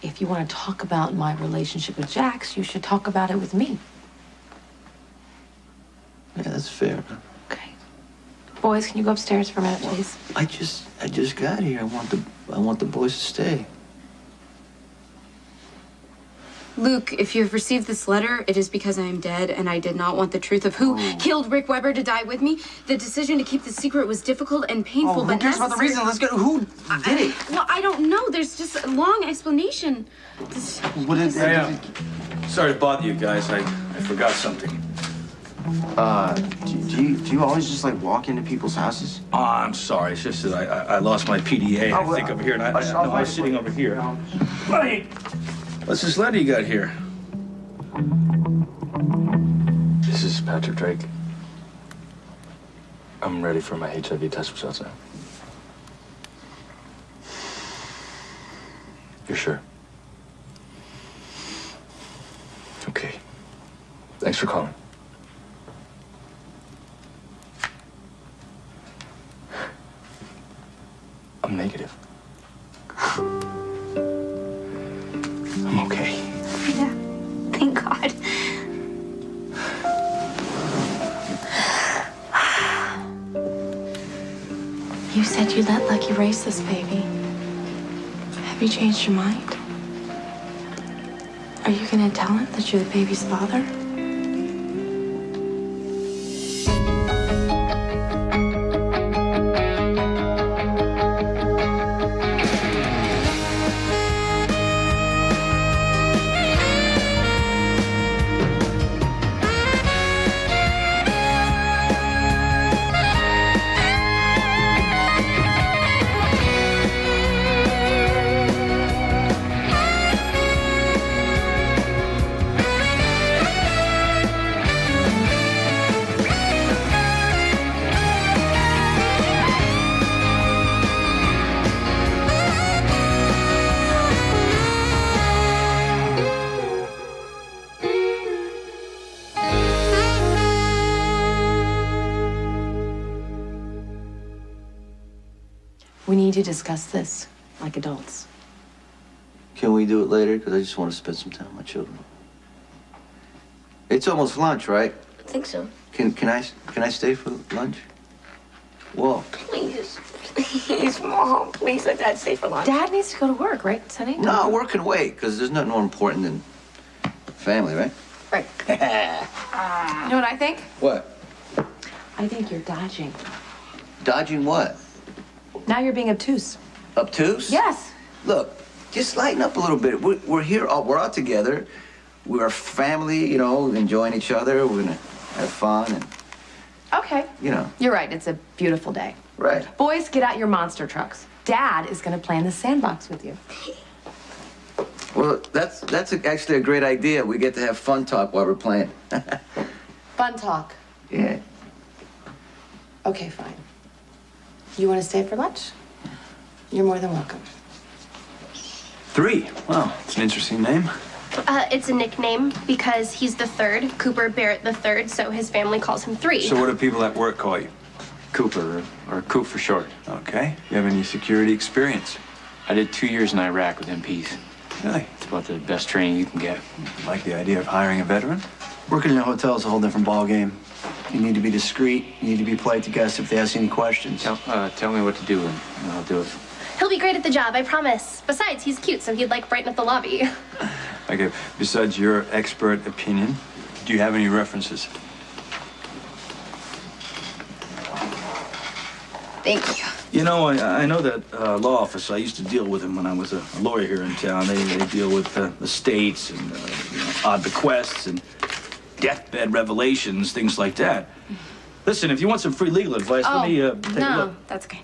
if you want to talk about my relationship with Jax, you should talk about it with me. Yeah, that's fair. Okay. Boys, can you go upstairs for a minute, please? I just got here. I want the boys to stay. Luke, if you have received this letter, it is because I am dead and I did not want the truth of who killed Rick Weber to die with me. The decision to keep the secret was difficult and painful, but who cares about the reason? Let's go. Who did it? Well, I don't know. There's just a long explanation. What is it? Hey, sorry to bother you guys. I forgot something. Do you always just like walk into people's houses? Oh, I'm sorry. It's just that I lost my PDA. I think over here, and I was sitting over here. Buddy, what's this letter you got here? This is Patrick Drake. I'm ready for my HIV test results now. You're sure? Okay. Thanks for calling. I'm negative. I'm okay. Yeah. Thank God. You said you'd let Lucky raise this baby. Have you changed your mind? Are you gonna tell him that you're the baby's father? We need to discuss this like adults. Can we do it later? Because I just want to spend some time with my children. It's almost lunch, right? I think so. Can I stay for lunch? Well, Please. Please, Mom. Please let Dad stay for lunch. Dad needs to go to work, right, Sonny? no, work can wait, because there's nothing more important than family, right? Right. You know what I think? What? I think you're dodging. Dodging what? Now you're being obtuse. Obtuse? Yes. Look, just lighten up a little bit. We're here, we're all together. We're a family, you know, enjoying each other. We're gonna have fun and, Okay. you know. You're right. It's a beautiful day. Right. Boys, get out your monster trucks. Dad is going to play in the sandbox with you. Well, that's actually a great idea. We get to have fun talk while we're playing. Fun talk. Yeah. Okay, fine. You want to stay for lunch? You're more than welcome. 3. Wow, it's an interesting name. It's a nickname because he's the third, Cooper Barrett the third, so his family calls him 3. So what do people at work call you? Cooper, or Coop for short. Okay. You have any security experience? I did 2 years in Iraq with MPs. Really? It's about the best training you can get. Like the idea of hiring a veteran? Working in a hotel is a whole different ballgame. You need to be discreet. You need to be polite to guests if they ask any questions. Tell me what to do, and I'll do it. He'll be great at the job, I promise. Besides, he's cute, so he'd like brighten up the lobby. Okay, besides your expert opinion, do you have any references? Thank you. You know, I know that law office. I used to deal with him when I was a lawyer here in town. They deal with estates and odd bequests and deathbed revelations, things like that. Listen, if you want some free legal advice, let me take a look. That's okay.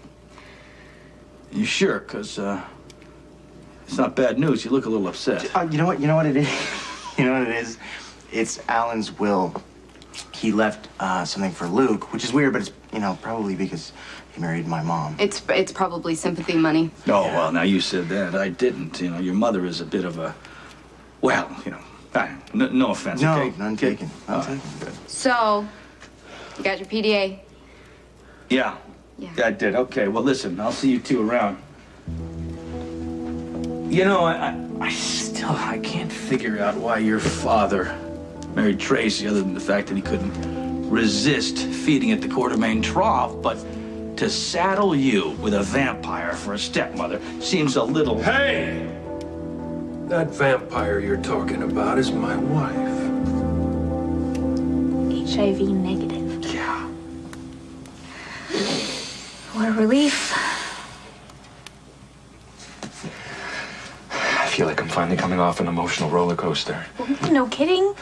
You sure? Because it's not bad news. You look a little upset. You know what? You know what it is? You know what it is? It's Alan's will. He left something for Luke, which is weird, but it's, you know, probably because he married my mom. It's probably sympathy money. Oh, well, now you said that. I didn't. You know, your mother is a bit of a, well, you know, no offense, No, okay? none taken. None taken. Good. So, you got your PDA? Yeah. Yeah. Yeah, I did. Okay, well, listen, I'll see you two around. You know, I can't figure out why your father married Tracy, other than the fact that he couldn't resist feeding at the Quartermain trough. But to saddle you with a vampire for a stepmother seems a little... Hey! That vampire you're talking about is my wife. HIV negative. Yeah. What a relief. I feel like I'm finally coming off an emotional roller coaster. No kidding.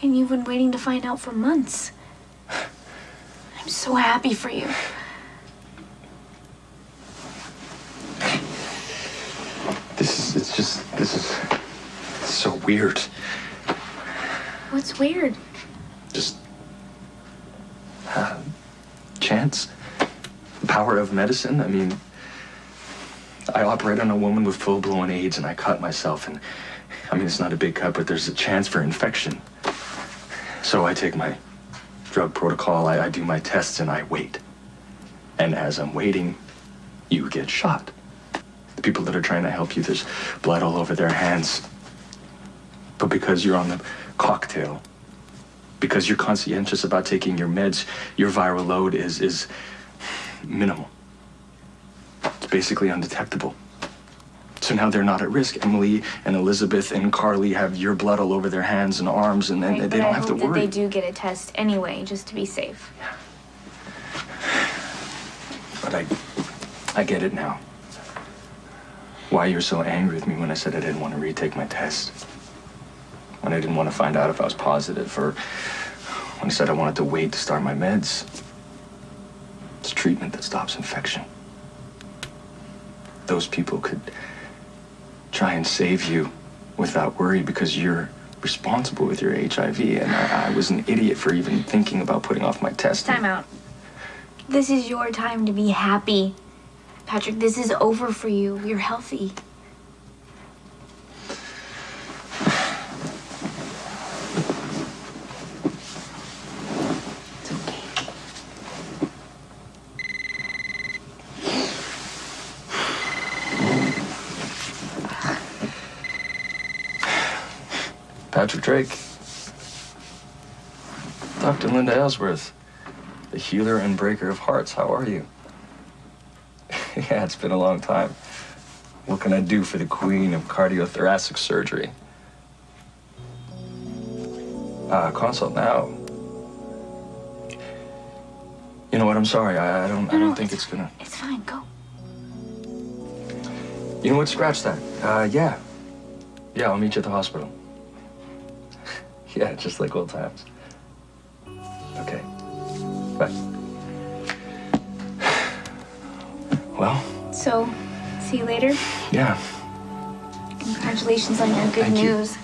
And you've been waiting to find out for months. I'm so happy for you. This is so weird. What's weird? Just chance, the power of medicine. I mean, I operate on a woman with full-blown AIDS, and I cut myself, and I mean, it's not a big cut, but there's a chance for infection. So I take my drug protocol, I do my tests, and I wait. And as I'm waiting, you get shot. The people that are trying to help you, there's blood all over their hands. But because you're on the cocktail, because you're conscientious about taking your meds, your viral load is minimal. It's basically undetectable. So now they're not at risk. Emily and Elizabeth and Carly have your blood all over their hands and arms, and Right, they don't have to I hope that worry. they do get a test anyway, just to be safe. But I get it now. Why you're so angry with me when I said I didn't want to retake my test. When I didn't want to find out if I was positive, or when I said I wanted to wait to start my meds. It's treatment that stops infection. Those people could try and save you without worry because you're responsible with your HIV, and I was an idiot for even thinking about putting off my test. Time out. This is your time to be happy. Patrick, this is over for you. You're healthy. It's okay. Patrick Drake. Dr. Linda Ellsworth, the healer and breaker of hearts. How are you? Yeah, it's been a long time. What can I do for the queen of cardiothoracic surgery? Consult now. You know what? I'm sorry. I don't think it's gonna. It's fine. Go. You know what? Scratch that. Yeah. Yeah, I'll meet you at the hospital. Yeah, just like old times. Okay. Bye. Well. So, see you later. Yeah. Congratulations on your good Thank you. news.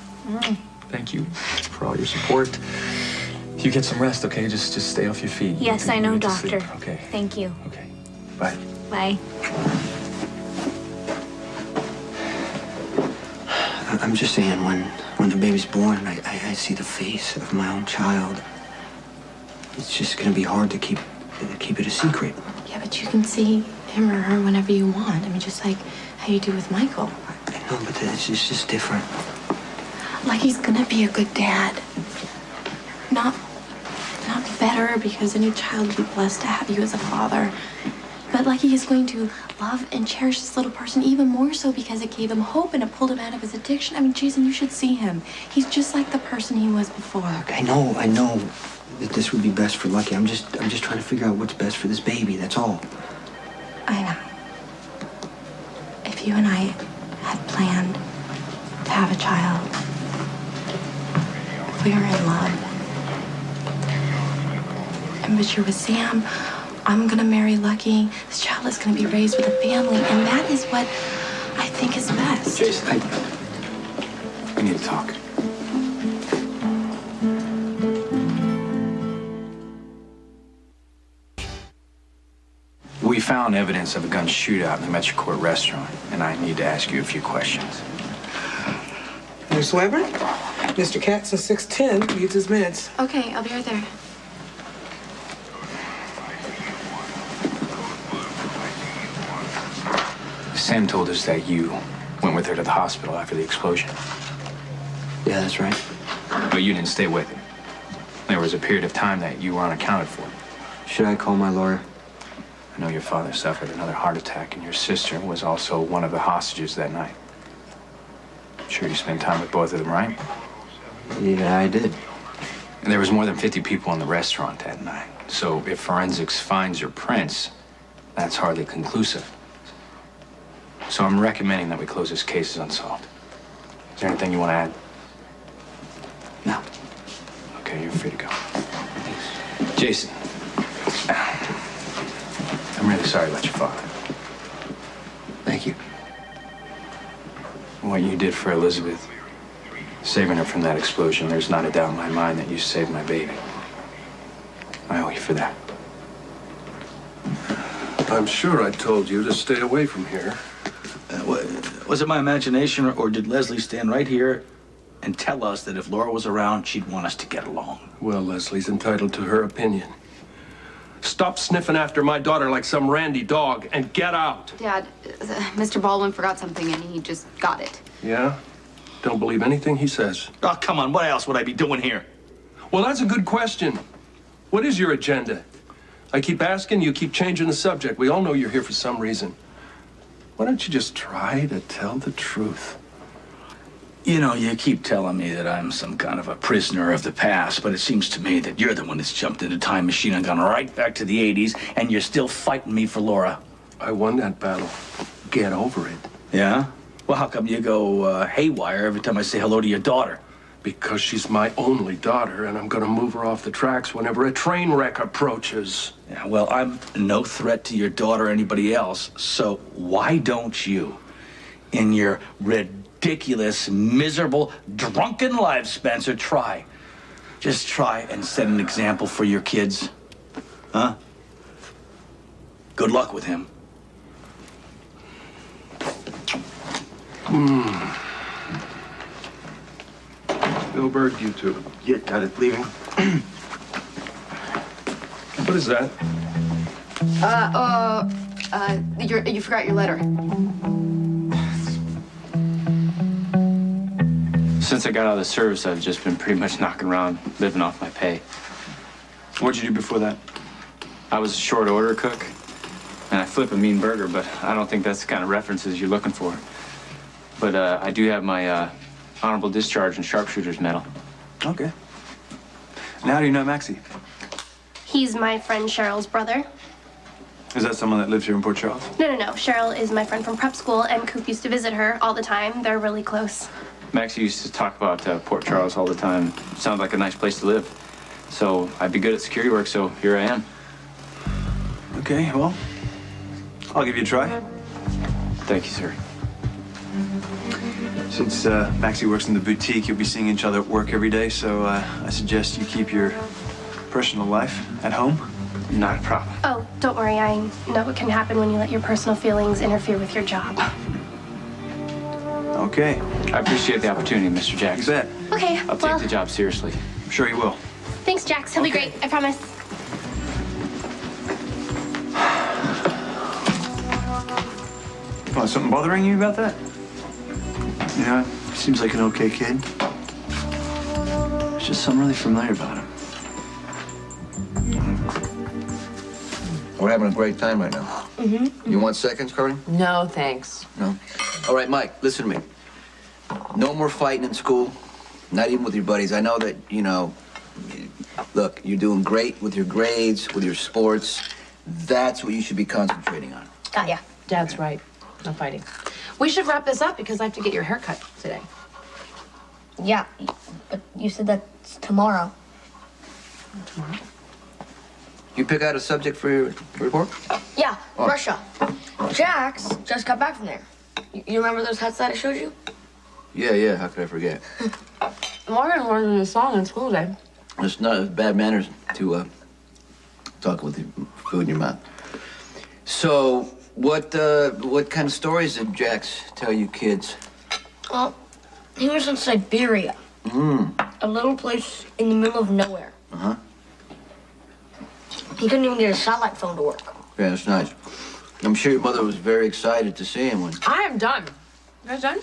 Thank you for all your support. You get some rest, okay? Just stay off your feet. Yes, You I know, need to doctor. sleep, okay. Thank you. Okay. Bye. Bye. I'm just saying, when the baby's born, I see the face of my own child. It's just gonna be hard to keep it a secret. Yeah, but you can see him or her whenever you want. I mean, just like how you do with Michael. I know, but it's just different. Like he's gonna be a good dad. Not better because any child would be blessed to have you as a father. But like he is going to love and cherish this little person even more so because it gave him hope and it pulled him out of his addiction. I mean, Jason, you should see him. He's just like the person he was before. Look, I know that this would be best for Lucky. I'm just trying to figure out what's best for this baby, that's all. I know. If you and I had planned to have a child, if we were in love, and but you're with Sam, I'm gonna marry Lucky. This child is gonna be raised with a family, and that is what I think is best. Jason, we need to talk. We found evidence of a gun shootout in the Metrocourt restaurant, and I need to ask you a few questions. Miss Weber, Mr. Katz in 610 needs his meds. Okay, I'll be right there. Sam told us that you went with her to the hospital after the explosion. Yeah, that's right. But you didn't stay with her. There was a period of time that you were unaccounted for. Should I call my lawyer? I know your father suffered another heart attack, and your sister was also one of the hostages that night. I'm sure you spent time with both of them, right? Yeah, I did. And there was more than 50 people in the restaurant that night. So if forensics finds your prints, that's hardly conclusive. So I'm recommending that we close this case as unsolved. Is there anything you want to add? No. Okay, you're free to go. Thanks. Jason, I'm really sorry about your father. Thank you. What you did for Elizabeth, saving her from that explosion, there's not a doubt in my mind that you saved my baby. I owe you for that. I'm sure I told you to stay away from here. Was it my imagination, or did Leslie stand right here and tell us that if Laura was around, she'd want us to get along? Well, Leslie's entitled to her opinion. Stop sniffing after my daughter like some randy dog and get out. Dad, Mr. Baldwin forgot something and he just got it. Yeah? Don't believe anything he says. Oh, come on. What else would I be doing here? Well, that's a good question. What is your agenda? I keep asking, you keep changing the subject. We all know you're here for some reason. Why don't you just try to tell the truth? You know, you keep telling me that I'm some kind of a prisoner of the past, but it seems to me that you're the one that's jumped in a time machine and gone right back to the 80s, and you're still fighting me for Laura. I won that battle. Get over it. Yeah? Well, how come you go haywire every time I say hello to your daughter? Because she's my only daughter, and I'm gonna move her off the tracks whenever a train wreck approaches. Yeah, well, I'm no threat to your daughter or anybody else, so why don't you, in your ridiculous, miserable, drunken life, Spencer, try. Just try and set an example for your kids. Huh? Good luck with him. Spielberg, you too. Yeah, got it. Leaving. What is that? You forgot your letter. Since I got out of the service, I've just been pretty much knocking around, living off my pay. What'd you do before that? I was a short order cook, and I flip a mean burger, but I don't think that's the kind of references you're looking for. But I do have my honorable discharge and sharpshooter's medal. Okay. Now, how do you know Maxie? He's my friend Cheryl's brother. Is that someone that lives here in Port Charles? No. Cheryl is my friend from prep school, and Coop used to visit her all the time. They're really close. Maxie used to talk about Port Charles all the time. Sounds like a nice place to live. So I'd be good at security work, so here I am. Okay, well, I'll give you a try. Thank you, sir. Since Maxie works in the boutique, you'll be seeing each other at work every day, so I suggest you keep your personal life at home. Not a problem. Oh, don't worry. I know what can happen when you let your personal feelings interfere with your job. Okay. I appreciate the opportunity, Mr. Jax. You bet. Okay, I'll take the job seriously. I'm sure you will. Thanks, Jax. He'll be great. I promise. Well, something bothering you about that? Yeah, seems like an okay kid. There's just something really familiar about him. We're having a great time right now. Mm-hmm. You want seconds, Carly? No, thanks. No? All right, Mike, listen to me. No more fighting in school, not even with your buddies. I know that, look, you're doing great with your grades, with your sports. That's what you should be concentrating on. Yeah, Dad's right. No fighting. We should wrap this up because I have to get your hair cut today. Yeah, but you said that's tomorrow. Tomorrow? You pick out a subject for your report? Yeah, Oh. Russia. Jax just got back from there. You remember those huts that I showed you? Yeah, how could I forget? Morgan learned a new song in school today. It's not bad manners to talk with your food in your mouth. So, what kind of stories did Jax tell you kids? Well, he was in Siberia. A little place in the middle of nowhere. Uh-huh. He couldn't even get a satellite phone to work. Yeah, that's nice. I'm sure your mother was very excited to see him when... I am done. You guys done?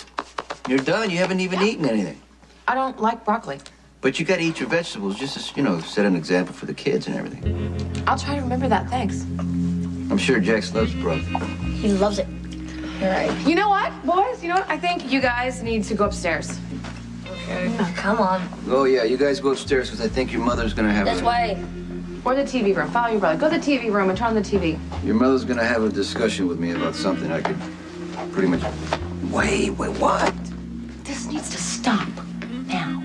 You're done. You haven't even eaten anything. I don't like broccoli. But you gotta eat your vegetables just as, set an example for the kids and everything. I'll try to remember that, thanks. I'm sure Jax loves broccoli. He loves it. All right. You know what, boys? You know what? I think you guys need to go upstairs. Okay. Oh, come on. Oh, yeah, you guys go upstairs because I think your mother's gonna have This way. Or the TV room. Follow your brother. Go to the TV room and turn on the TV. Your mother's gonna have a discussion with me about something I could pretty much... Wait, what? This needs to stop now.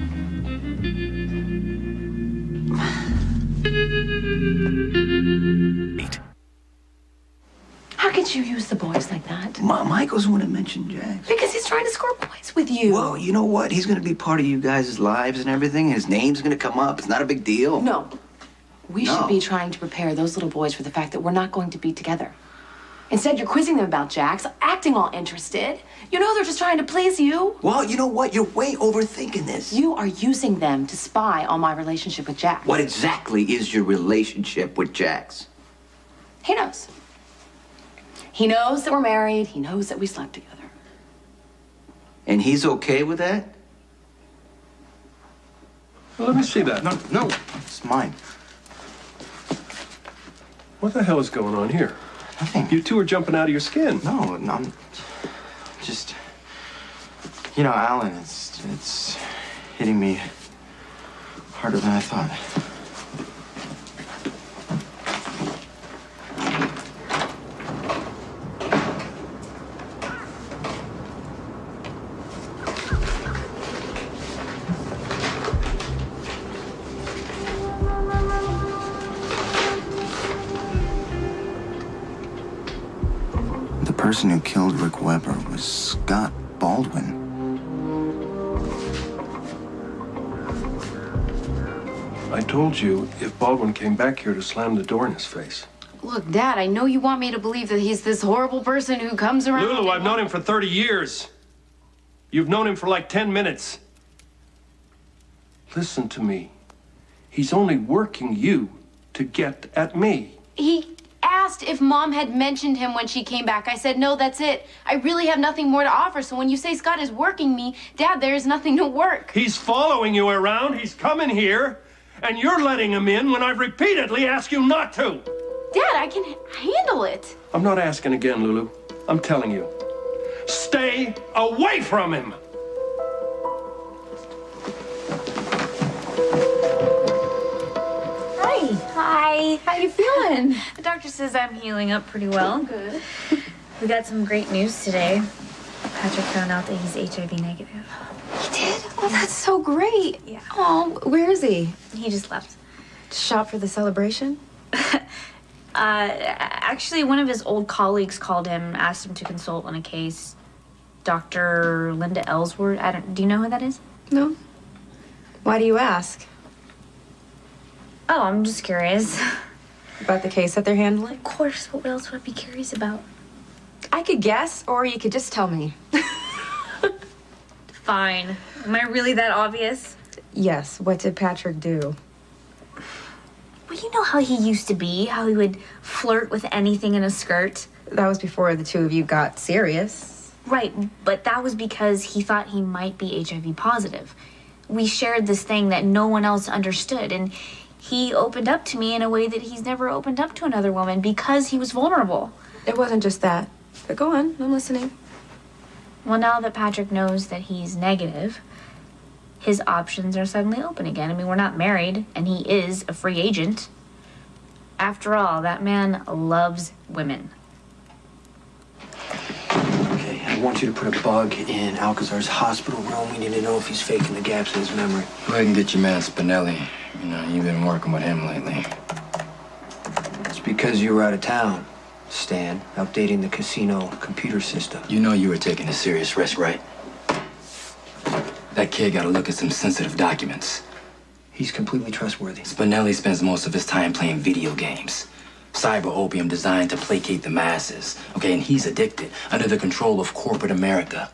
How could you use the boys like that? Michael's the one that mentioned Jax. Because he's trying to score points with you. Well, you know what? He's gonna be part of you guys' lives and everything. His name's gonna come up. It's not a big deal. No. We should be trying to prepare those little boys for the fact that we're not going to be together. Instead, you're quizzing them about Jax, acting all interested. You know they're just trying to please you. Well, you know what? You're way overthinking this. You are using them to spy on my relationship with Jax. What exactly is your relationship with Jax? He knows. He knows that we're married. He knows that we slept together. And he's okay with that? Well, let me see that. No, it's mine. What the hell is going on here? Nothing. You two are jumping out of your skin. No, I'm just... Alan, it's hitting me harder than I thought. The person who killed Rick Weber was Scott Baldwin. I told you if Baldwin came back here to slam the door in his face. Look, Dad, I know you want me to believe that he's this horrible person who comes around. Lulu, I've known him for 30 years. You've known him for like 10 minutes. Listen to me. He's only working you to get at me. He asked if Mom had mentioned him when she came back. I said, no, that's it. I really have nothing more to offer. So when you say Scott is working me, Dad, there is nothing to work. He's following you around. He's coming here. And you're letting him in when I've repeatedly asked you not to. Dad, I can handle it. I'm not asking again, Lulu. I'm telling you. Stay away from him. Hi. How you feeling? The doctor says I'm healing up pretty well. Good. We got some great news today. Patrick found out that he's HIV negative. He did? Oh, that's so great. Yeah. Oh, where is he? He just left. Shop for the celebration? Actually, one of his old colleagues called him, asked him to consult on a case. Dr. Linda Ellsworth. Do you know who that is? No. Why do you ask? Oh, I'm just curious. About the case that they're handling? Of course. What else would I be curious about? I could guess, or you could just tell me. Fine. Am I really that obvious? Yes. What did Patrick do? Well, you know how he used to be, how he would flirt with anything in a skirt. That was before the two of you got serious. Right, but that was because he thought he might be HIV positive. We shared this thing that no one else understood, and he opened up to me in a way that he's never opened up to another woman because he was vulnerable. It wasn't just that. But go on, I'm listening. Well, now that Patrick knows that he's negative, his options are suddenly open again. I mean, we're not married, and he is a free agent. After all, that man loves women. Okay, I want you to put a bug in Alcazar's hospital room. We need to know if he's faking the gaps in his memory. Go ahead and get your man Spinelli. You've been working with him lately. It's because you were out of town, Stan, updating the casino computer system. You know you were taking a serious risk, right? That kid got to look at some sensitive documents. He's completely trustworthy. Spinelli spends most of his time playing video games. Cyber opium designed to placate the masses. Okay, and he's addicted, under the control of corporate America.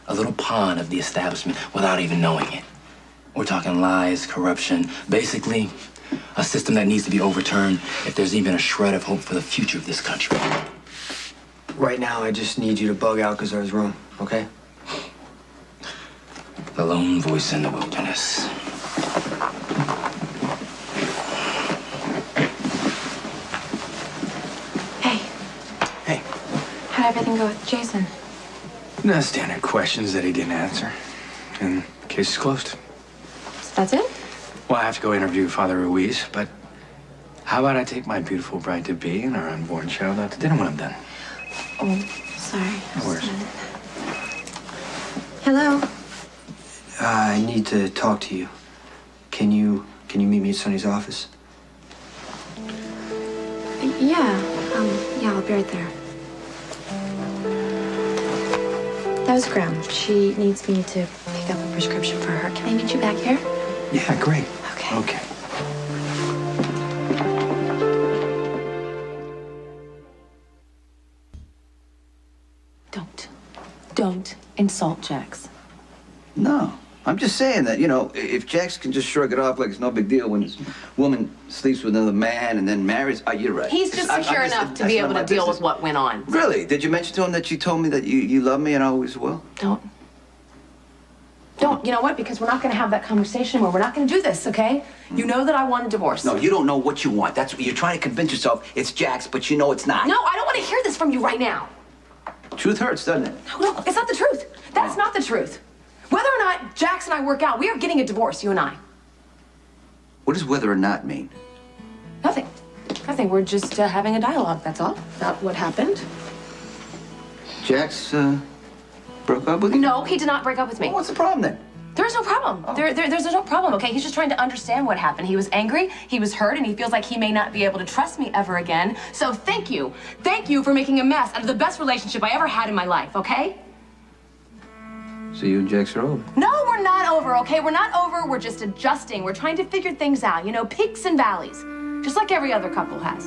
A little pawn of the establishment without even knowing it. We're talking lies, corruption, basically a system that needs to be overturned if there's even a shred of hope for the future of this country. Right now, I just need you to bug Alcazar's room, okay? The lone voice in the wilderness. Hey. Hey. How'd everything go with Jason? No standard questions that he didn't answer. And case is closed. So that's it? Well, I have to go interview Father Ruiz, but how about I take my beautiful bride-to-be and our unborn child out to dinner when I'm done? Oh, sorry. No worries. Hello? I need to talk to you. Can you meet me at Sonny's office? Yeah. Yeah, I'll be right there. That was Graham. She needs me to pick up a prescription for her. Can I meet you back here? Yeah, great. Okay. Okay. Don't insult Jax. No. I'm just saying that, if Jax can just shrug it off like it's no big deal when this woman sleeps with another man and then marries, you're right. He's just secure enough to be able to deal with what went on. Really? Did you mention to him that you told me that you love me and always will? Don't. You know what? Because we're not going to have that conversation anymore. We're not going to do this, okay? You know that I want a divorce. No, you don't know what you want. That's what you're trying to convince yourself it's Jax, but you know it's not. No, I don't want to hear this from you right now. Truth hurts, doesn't it? No, it's not the truth. That's not the truth. Whether or not Jax and I work out, we are getting a divorce, you and I. What does whether or not mean? Nothing. Nothing. We're just having a dialogue, that's all. About what happened. Jax broke up with you? No, he did not break up with me. Well, what's the problem then? There's no problem. There's no problem, okay? He's just trying to understand what happened. He was angry, he was hurt, and he feels like he may not be able to trust me ever again. So thank you. Thank you for making a mess out of the best relationship I ever had in my life, okay? So you and Jax are over? No, we're not over, okay? We're not over. We're just adjusting. We're trying to figure things out, peaks and valleys. Just like every other couple has.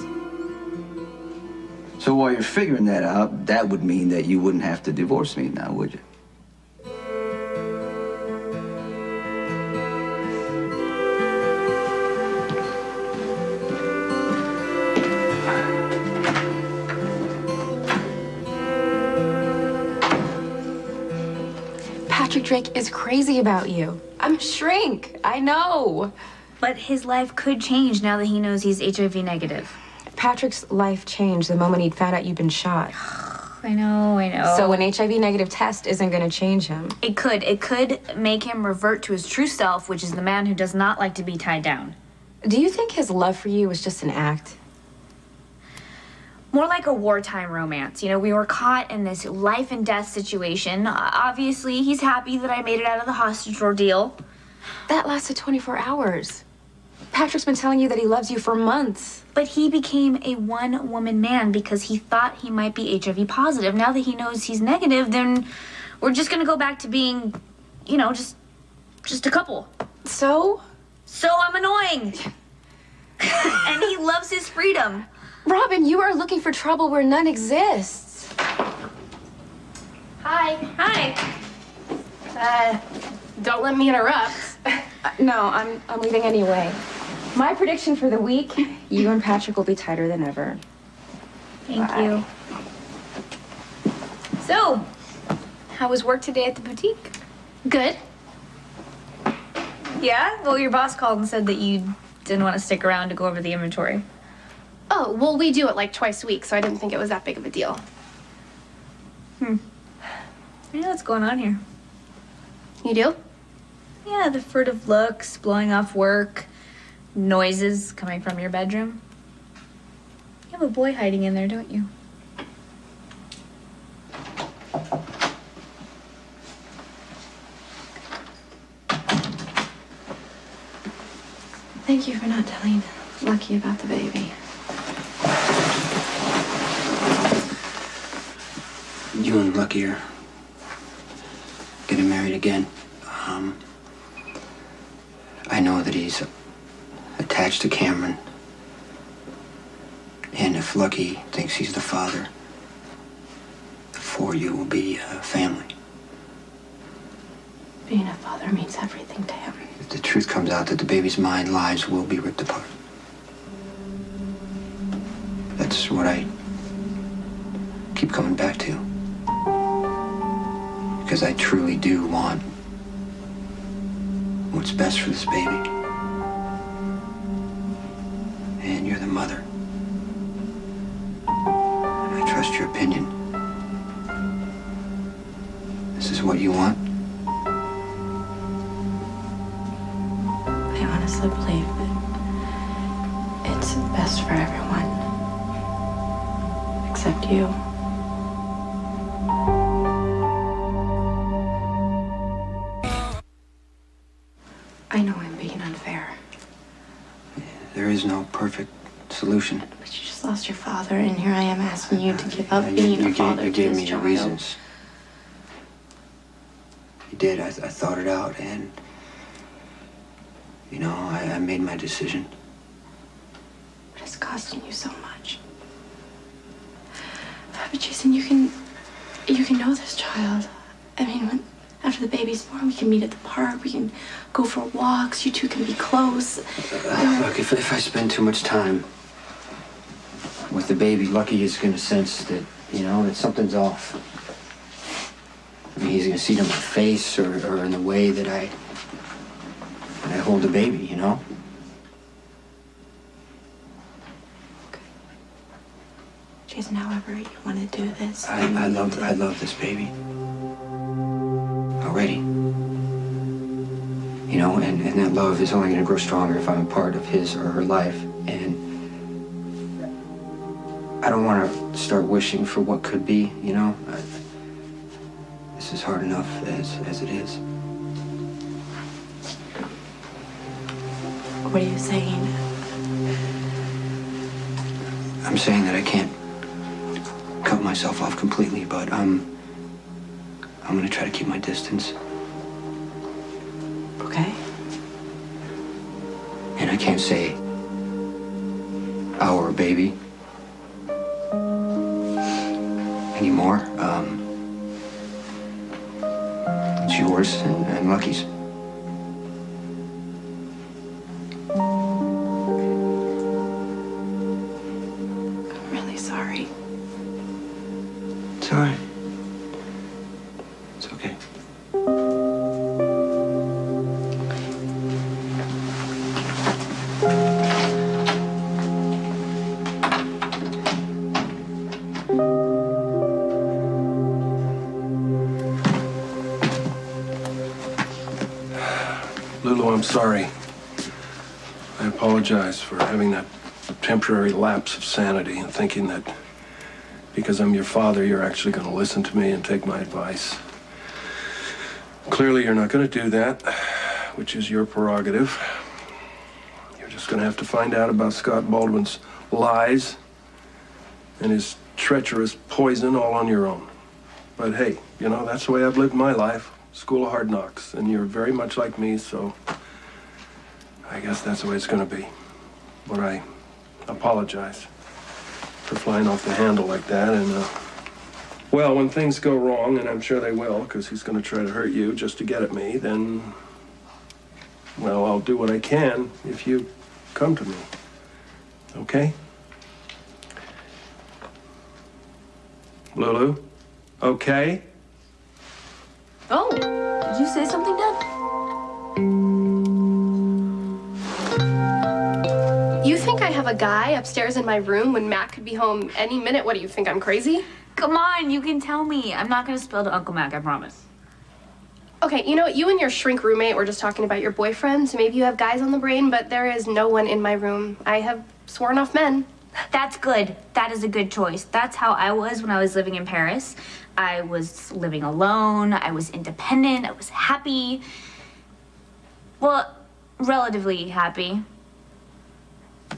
So while you're figuring that out, that would mean that you wouldn't have to divorce me now, would you? Patrick Drake is crazy about you. I'm a shrink. I know. But his life could change now that he knows he's HIV negative. Patrick's life changed the moment he'd found out you'd been shot. I know. So an HIV negative test isn't going to change him. It could. It could make him revert to his true self, which is the man who does not like to be tied down. Do you think his love for you was just an act? More like a wartime romance. We were caught in this life and death situation. Obviously, he's happy that I made it out of the hostage ordeal. That lasted 24 hours. Patrick's been telling you that he loves you for months. But he became a one-woman man because he thought he might be HIV positive. Now that he knows he's negative, then we're just gonna go back to being, just a couple. So I'm annoying. And he loves his freedom. Robin, you are looking for trouble where none exists. Hi. Don't let me interrupt. No, I'm leaving anyway. My prediction for the week, you and Patrick will be tighter than ever. Thank you. So, how was work today at the boutique? Good. Yeah? Well, your boss called and said that you didn't want to stick around to go over the inventory. Oh, well, we do it like twice a week, so I didn't think it was that big of a deal. I know what's going on here. You do? Yeah, the furtive looks, blowing off work, noises coming from your bedroom. You have a boy hiding in there, don't you? Thank you for not telling Lucky about the baby. You and Lucky are getting married again. I know that he's attached to Cameron. And if Lucky thinks he's the father, the four of you will be a family. Being a father means everything to him. If the truth comes out that the baby's mind, lives will be ripped apart. That's what I keep coming back to. Because I truly do want what's best for this baby. And you're the mother. I trust your opinion. This is what you want? I honestly believe that it's best for everyone. Except you. I know I'm being unfair, There is no perfect solution. but you just lost your father, and here I am asking you to give up being a father You to gave this me your child. reasons. You did. I thought it out, and you know, I made my decision. But it's costing you so much. But Jason, you can know this child. I mean, after the baby's born, we can meet at the park. We can go for walks. You two can be close. Look, if I spend too much time with the baby, Lucky is going to sense that, you know, that something's off. I mean, he's going to see it in my face or in the way that I hold the baby, you know? Jason, however you want to do this. I love this baby. Already. You know, and that love is only going to grow stronger if I'm a part of his or her life. And I don't want to start wishing for what could be, you know? This is hard enough as it is. What are you saying? I'm saying that I can't cut myself off completely, but I'm going to try to keep my distance. Okay. And I can't say our baby anymore. It's yours and Lucky's. I'm really sorry. It's all right. It's okay. Lulu, I'm sorry. I apologize for having that temporary lapse of sanity and thinking that because I'm your father, you're actually going to listen to me and take my advice. Clearly, you're not going to do that, which is your prerogative. You're just going to have to find out about Scott Baldwin's lies and his treacherous poison all on your own. But hey, you know, that's the way I've lived my life. School of hard knocks. And you're very much like me, so I guess that's the way it's going to be. But I apologize for flying off the handle like that. And, well, when things go wrong, and I'm sure they will, because he's going to try to hurt you just to get at me, then, well, I'll do what I can if you come to me. Okay? Lulu? Okay? Oh, did you say something, Dad? You think I have a guy upstairs in my room when Matt could be home any minute? What do you think, I'm crazy? Come on, you can tell me. I'm not gonna spill to Uncle Mac, I promise. Okay, you know what? You and your shrink roommate were just talking about your boyfriend, so maybe you have guys on the brain, but there is no one in my room. I have sworn off men. That's good. That is a good choice. That's how I was when I was living in Paris. I was living alone. I was independent. I was happy. Well, relatively happy.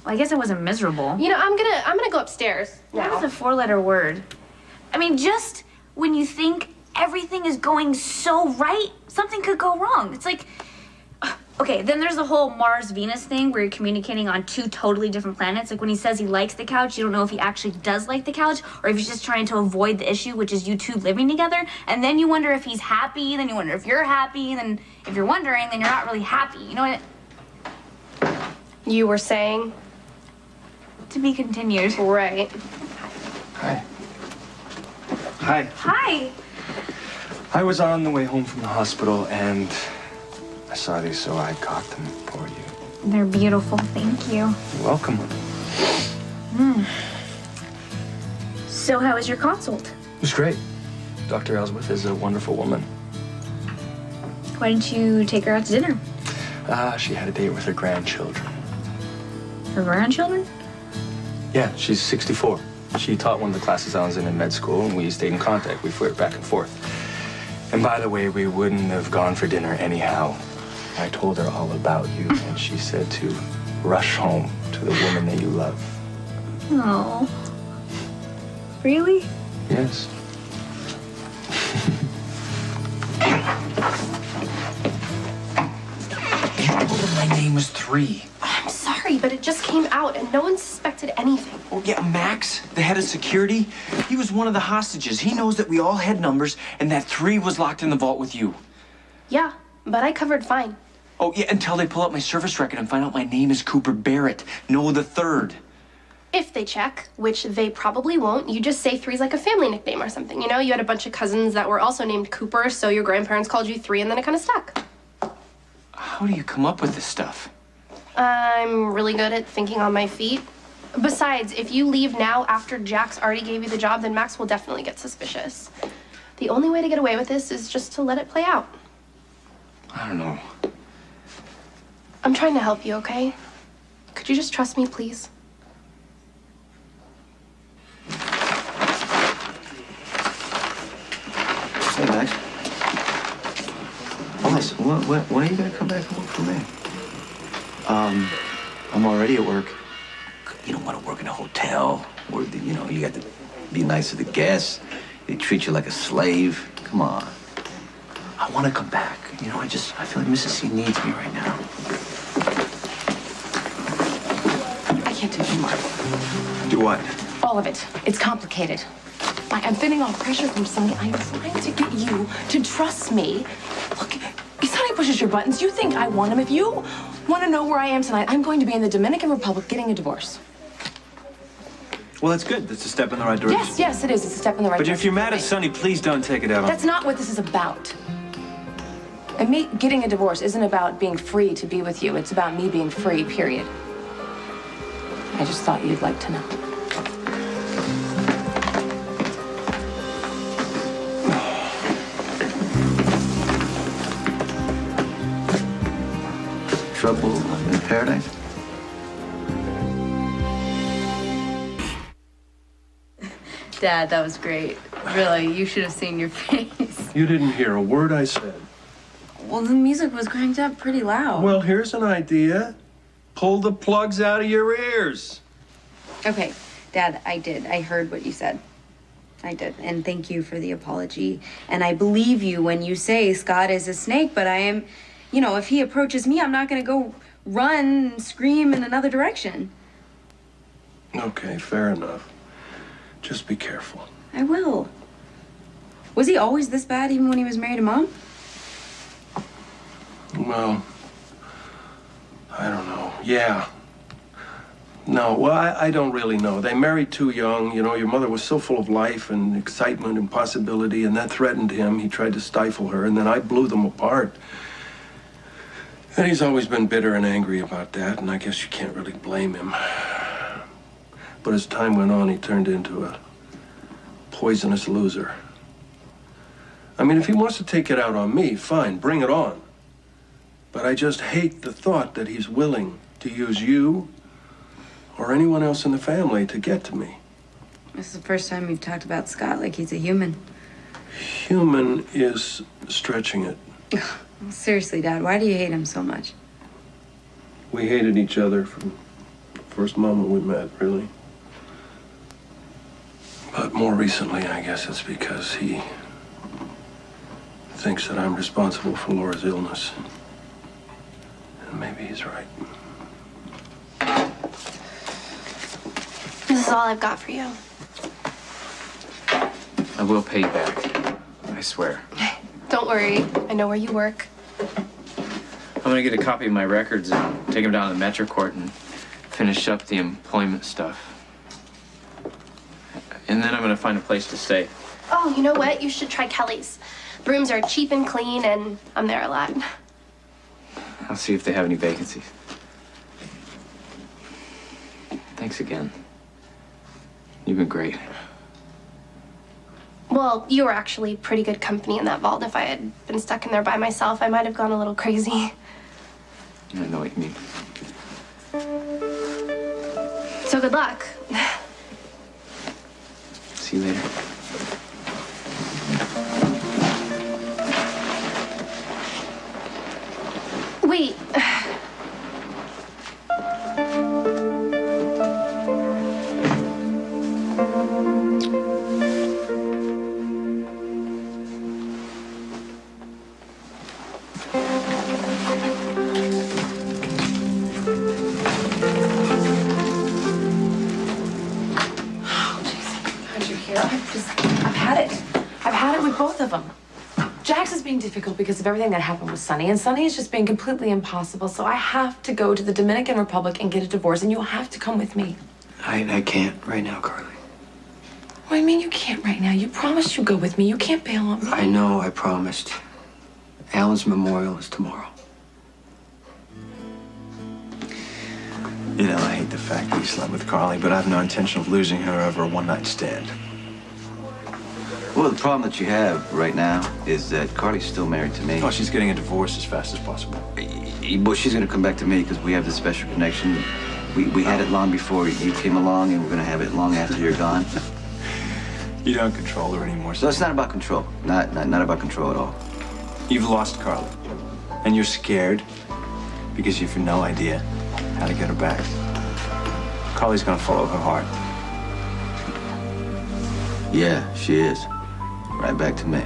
Well, I guess I wasn't miserable. You know, I'm gonna go upstairs now. That is a 4-letter word. I mean, just when you think everything is going so right, something could go wrong. It's like, okay, then there's the whole Mars-Venus thing where you're communicating on 2 totally different planets. Like when he says he likes the couch, you don't know if he actually does like the couch or if he's just trying to avoid the issue, which is you two living together. And then you wonder if he's happy, then you wonder if you're happy, and then if you're wondering, then you're not really happy. You know what? You were saying? To be continued. Right. Hi. Hi. Hi. I was on the way home from the hospital and I saw these, so I got them for you. They're beautiful. Thank you. You're welcome. So, how was your consult? It was great. Dr. Ellsworth is a wonderful woman. Why didn't you take her out to dinner? She had a date with her grandchildren. Her grandchildren? Yeah, she's 64. She taught one of the classes I was in med school, and we stayed in contact. We flirted back and forth. And by the way, we wouldn't have gone for dinner anyhow. I told her all about you, and she said to rush home to the woman that you love. Oh. Really? Yes. My name was 3. I'm sorry, but it just came out and no one suspected anything. Oh, yeah, Max, the head of security, he was one of the hostages. He knows that we all had numbers and that 3 was locked in the vault with you. Yeah, but I covered fine. Oh, yeah, until they pull up my service record and find out my name is Cooper Barrett, no the 3rd. If they check, which they probably won't, you just say 3's like a family nickname or something. You know, you had a bunch of cousins that were also named Cooper, so your grandparents called you 3 and then it kind of stuck. How do you come up with this stuff? I'm really good at thinking on my feet. Besides, if you leave now after Jax already gave you the job, then Max will definitely get suspicious. The only way to get away with this is just to let it play out. I don't know. I'm trying to help you, okay? Could you just trust me, please? Hey, Max. Listen, when are you gonna come back and work for me? I'm already at work. You don't want to work in a hotel where, you got to be nice to the guests. They treat you like a slave. Come on. I want to come back. I feel like Mrs. C needs me right now. I can't do it anymore. Do what? All of it. It's complicated. Like, I'm feeling all pressure from Sonny. I'm trying to get you to trust me. Look, Sonny pushes your buttons. You think I want him. If you want to know where I am tonight, I'm going to be in the Dominican Republic getting a divorce. Well, that's good. That's a step in the right direction. Yes, it is. It's a step in the right But direction. if you're mad at Sonny, please don't take it out on That's not what this is about. And me getting a divorce isn't about being free to be with you. It's about me being free, period. I just thought you'd like to know. Trouble in paradise? Dad, that was great. Really, you should have seen your face. You didn't hear a word I said. Well, the music was cranked up pretty loud. Well, here's an idea. Pull the plugs out of your ears. Okay, Dad, I did. I heard what you said. I did. And thank you for the apology. And I believe you when you say Scott is a snake, but I am, if he approaches me, I'm not going to go run and scream in another direction. Okay, fair enough. Just be careful. I will. Was he always this bad even when he was married to Mom? Well, I don't know. Yeah. No, well, I don't really know. They married too young. Your mother was so full of life and excitement and possibility, and that threatened him. He tried to stifle her, and then I blew them apart. And he's always been bitter and angry about that, and I guess you can't really blame him. But as time went on, he turned into a poisonous loser. I mean, if he wants to take it out on me, fine, bring it on. But I just hate the thought that he's willing to use you or anyone else in the family to get to me. This is the first time you've talked about Scott like he's a human. Human is stretching it. Seriously, Dad, why do you hate him so much? We hated each other from the first moment we met, really. But more recently, I guess it's because he thinks that I'm responsible for Laura's illness. And maybe he's right. This is all I've got for you. I will pay you back. I swear. Don't worry. I know where you work. I'm gonna get a copy of my records and take them down to the Metro Court and finish up the employment stuff. And then I'm gonna find a place to stay. Oh, you know what? You should try Kelly's. The rooms are cheap and clean, and I'm there a lot. I'll see if they have any vacancies. Thanks again. You've been great. Well, you were actually pretty good company in that vault. If I had been stuck in there by myself, I might have gone a little crazy. I know what you mean. So good luck. See you later. Wait. I've had it with both of them. Jax is being difficult because of everything that happened with Sonny, and Sonny is just being completely impossible. So I have to go to the Dominican Republic and get a divorce, and you'll have to come with me. I can't right now, Carly. What do you mean you can't right now? You promised you'd go with me. You can't bail on me. I know, I promised. Alan's memorial is tomorrow. You know, I hate the fact that you slept with Carly, but I have no intention of losing her over a one-night stand. Well, the problem that you have right now is that Carly's still married to me. Oh, she's getting a divorce as fast as possible. Well, she's gonna come back to me because we have this special connection. We had it long before you came along, and we're gonna have it long after you're gone. You don't control her anymore. So it's not about control. Not about control at all. You've lost Carly, and you're scared because you've no idea how to get her back. Carly's gonna follow her heart. Yeah, she is. Right back to me.